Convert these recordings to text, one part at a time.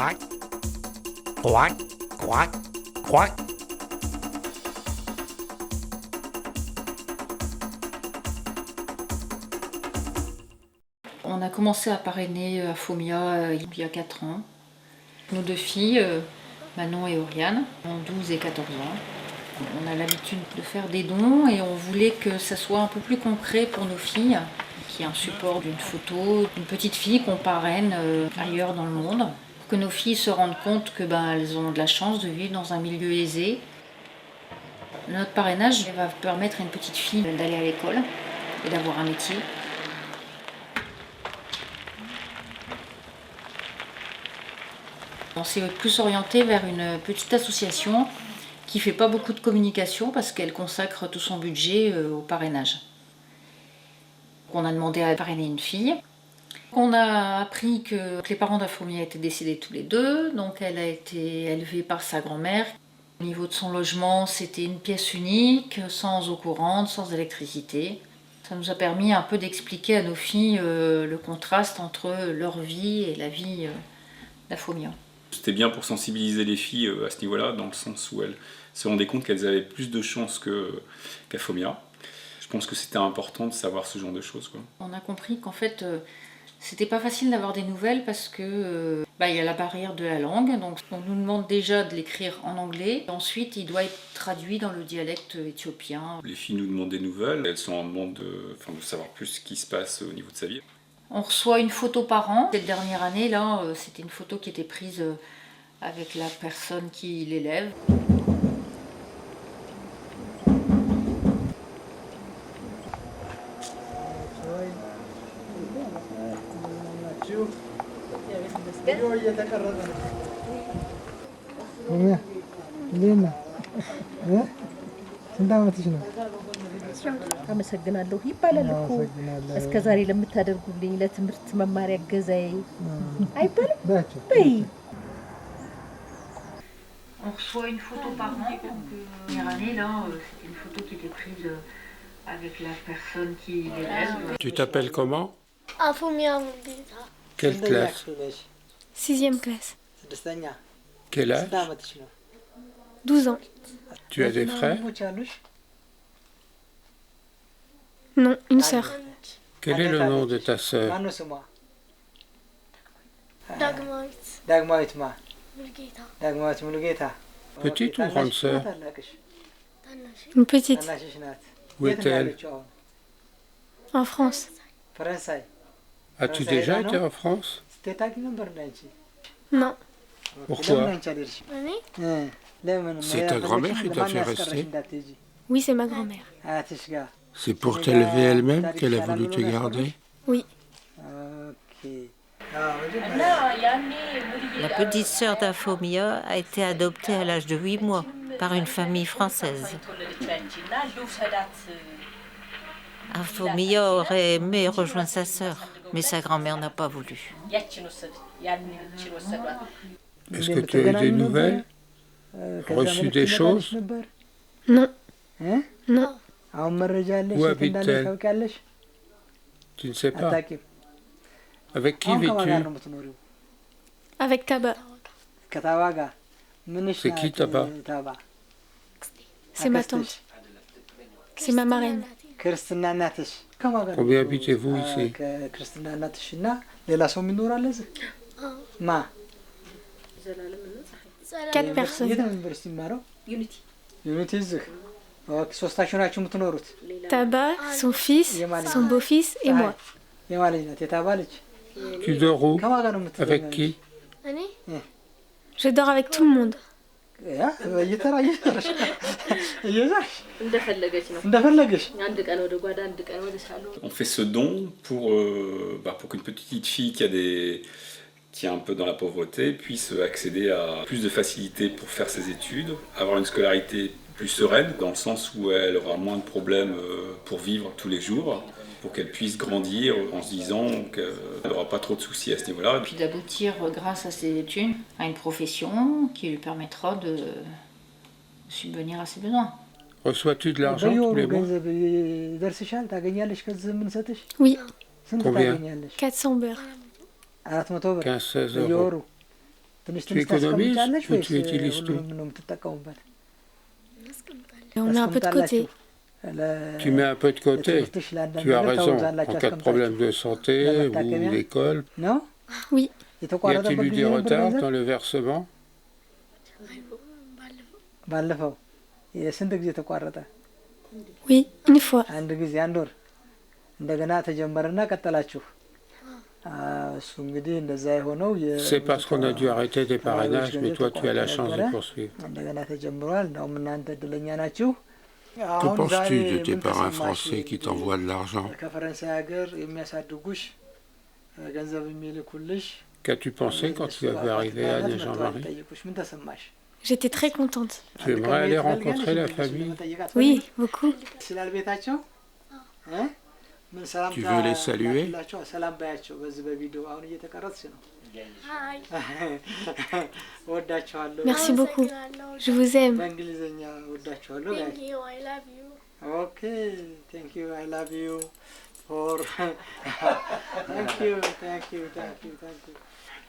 Quack, quack, quack, quack. On a commencé à parrainer à Fomia il y a 4 ans. Nos 2 filles, Manon et Oriane, ont 12 et 14 ans. On a l'habitude de faire des dons et on voulait que ça soit un peu plus concret pour nos filles, qu'il y ait un support d'une photo, d'une petite fille qu'on parraine ailleurs dans le monde, pour que nos filles se rendent compte que elles ont de la chance de vivre dans un milieu aisé. Notre parrainage va permettre à une petite fille d'aller à l'école et d'avoir un métier. On s'est plus orienté vers une petite association qui ne fait pas beaucoup de communication parce qu'elle consacre tout son budget au parrainage. On a demandé à parrainer une fille. On a appris que les parents d'Afomia étaient décédés tous les deux, donc elle a été élevée par sa grand-mère. Au niveau de son logement, c'était une pièce unique, sans eau courante, sans électricité. Ça nous a permis un peu d'expliquer à nos filles le contraste entre leur vie et la vie d'Afomia. C'était bien pour sensibiliser les filles à ce niveau-là, dans le sens où elles se rendaient compte qu'elles avaient plus de chances qu'à Fomia. Je pense que c'était important de savoir ce genre de choses, quoi. On a compris qu'en fait, c'était pas facile d'avoir des nouvelles parce que il y a la barrière de la langue. Donc on nous demande déjà de l'écrire en anglais. Ensuite, il doit être traduit dans le dialecte éthiopien. Les filles nous demandent des nouvelles, elles sont en demande de savoir plus ce qui se passe au niveau de sa vie. On reçoit une photo par an. Cette dernière année, là, c'était une photo qui était prise avec la personne qui l'élève. አመሰግናለሁ ይባላል እኮ እስከ ዛሬ ለምታደርጉልኝ ለትምህርት መማሪያ ገዛይ አይባልም በይ On reçoit une photo par an. Donc, dernière année, là, c'était une photo qui était prise avec la personne qui l'élève. Tu t'appelles comment? Afomia Mulugeta. Quelle classe? 6e classe. Quel âge? 12 ans. Tu as des frères? Non, une sœur. Quel est le nom de ta sœur? Dagmawit Mulugeta. Petite ou grande sœur? Une petite. Où est-elle? En France. As-tu déjà été en France? Non. Pourquoi? Nani? C'est ta grand-mère qui t'a fait rester? Oui, c'est ma grand-mère. C'est pour t'élever elle-même qu'elle a voulu te garder? Oui. La petite sœur d'Afomia a été adoptée à l'âge de 8 mois par une famille française. Afomia aurait aimé rejoindre sa sœur, mais sa grand-mère n'a pas voulu. Est-ce que tu as eu des nouvelles? Reçu des choses? Non. Non. Où habite-t-elle? Tu ne sais pas. Avec qui vis-tu? Avec Taba. C'est qui Taba? C'est ma tante. C'est ma marraine. Combien habitez-vous ici? 4 personnes. Taba, son fils, son beau-fils et moi. Tu dors où? Avec qui? Nani? Je dors avec tout le monde. On fait ce don pour qu'une petite fille qui est un peu dans la pauvreté puisse accéder à plus de facilité pour faire ses études, avoir une scolarité plus sereine, dans le sens où elle aura moins de problèmes pour vivre tous les jours, pour qu'elle puisse grandir en se disant qu'elle n'aura pas trop de soucis à ce niveau-là. Puis d'aboutir, grâce à ses études, à une profession qui lui permettra de subvenir à ses besoins. Reçois-tu de l'argent tous les mois? Oui, Combien? 400 beurres. 15-16 euros. Tu économises ou tu utilises tout? On met un peu de côté. Tu mets un peu de côté. Tu as raison, en cas de problème de santé ou d'école. Oui, Y a-t-il eu des retards dans le versement? oui, une fois. C'est parce qu'on a dû arrêter des parrainages, mais toi tu as la chance de poursuivre. Que penses-tu de tes parrains français qui t'envoient de l'argent? Qu'as-tu pensé quand tu avais arrivé à Anne et Jean-Marie? J'étais très contente. Tu aimerais aller rencontrer la famille? Oui, beaucoup. Tu veux les saluer? Merci beaucoup. Je vous aime. Thank you, I love you. Okay, thank you, I love you. Thank you.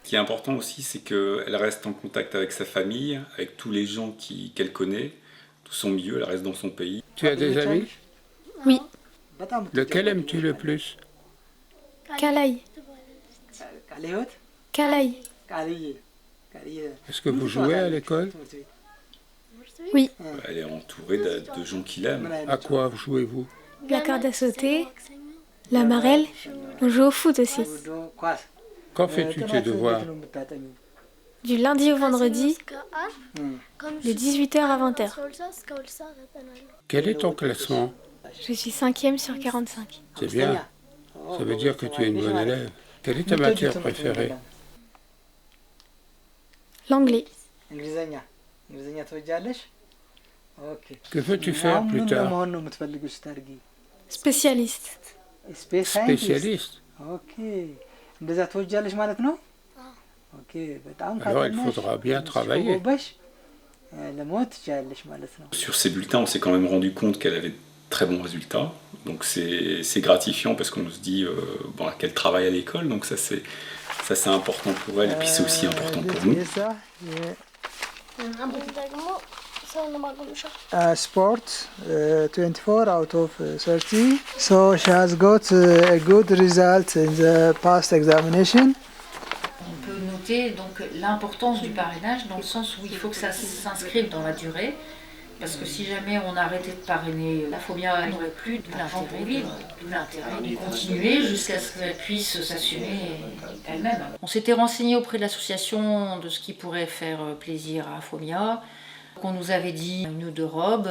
Ce qui est important aussi, c'est qu'elle reste en contact avec sa famille, avec tous les gens qu'elle connaît, tout son milieu, elle reste dans son pays. Tu as des amis? Oui, Lequel aimes-tu le plus? Kalaï. Kalaï. Est-ce que vous jouez à l'école? Oui, Elle est entourée de gens qui l'aiment. À quoi jouez-vous? la corde à sauter, la marelle. On joue au foot aussi. Quand fais-tu tes devoirs? Du lundi au vendredi, de 18h à 20h. Quel est ton classement? Je suis 5e sur 45. C'est bien. Ça veut dire que tu es une bonne élève. Quelle est ta matière préférée? L'anglais. Que veux-tu faire plus tard? Spécialiste. Spécialiste? Alors il faudra bien travailler. Sur ces bulletins, on s'est quand même rendu compte qu'elle avait de très bons résultats. Donc c'est gratifiant parce qu'on se dit qu'elle travaille à l'école. Donc ça c'est important pour elle et puis c'est aussi important pour nous. Sport 24 out of 30. So she has got a good result in the past examination. On peut noter donc l'importance du parrainage dans le sens où il faut que ça s'inscrive dans la durée. Parce que si jamais on arrêtait de parrainer la Phobia, elle n'aurait plus de l'intérêt de continuer jusqu'à ce qu'elle puisse s'assumer elle-même. On s'était renseigné auprès de l'association de ce qui pourrait faire plaisir à Phobia. On nous avait dit une ou deux robes,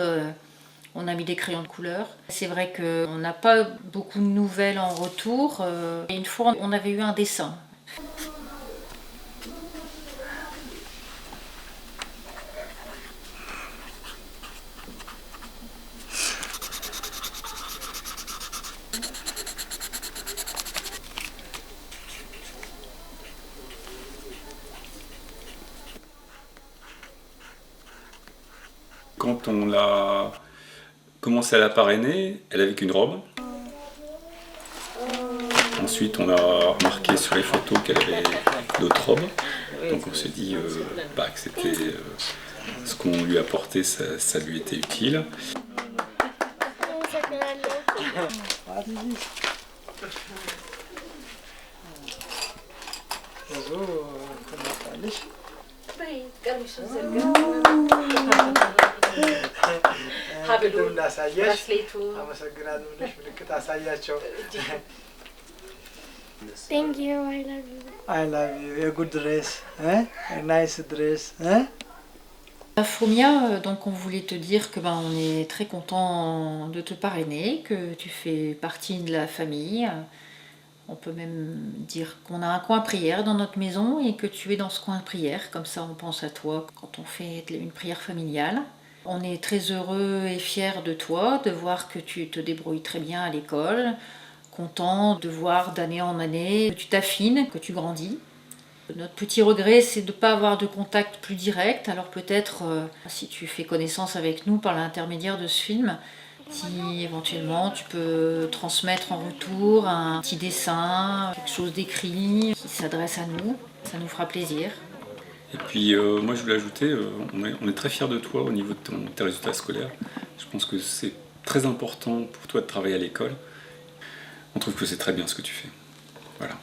on a mis des crayons de couleur. C'est vrai qu'on n'a pas beaucoup de nouvelles en retour. Et une fois, on avait eu un dessin. Quand on a commencé à la parrainer, elle avait qu'une robe. Ensuite, on a remarqué sur les photos qu'elle avait d'autres robes. Donc on s'est dit que c'était ce qu'on lui apportait, ça lui était utile. Thank you, I love you. I love you. A good dress, a nice dress, Phobia, donc on voulait te dire que on est très content de te parrainer, que tu fais partie de la famille. On peut même dire qu'on a un coin prière dans notre maison et que tu es dans ce coin de prière, comme ça on pense à toi quand on fait une prière familiale. On est très heureux et fiers de toi, de voir que tu te débrouilles très bien à l'école, content de voir d'année en année que tu t'affines, que tu grandis. Notre petit regret, c'est de ne pas avoir de contact plus direct, alors peut-être si tu fais connaissance avec nous par l'intermédiaire de ce film, si éventuellement tu peux transmettre en retour un petit dessin, quelque chose d'écrit qui s'adresse à nous, ça nous fera plaisir. Et puis moi je voulais ajouter, on est très fiers de toi au niveau de tes résultats scolaires. Je pense que c'est très important pour toi de travailler à l'école. On trouve que c'est très bien ce que tu fais. Voilà.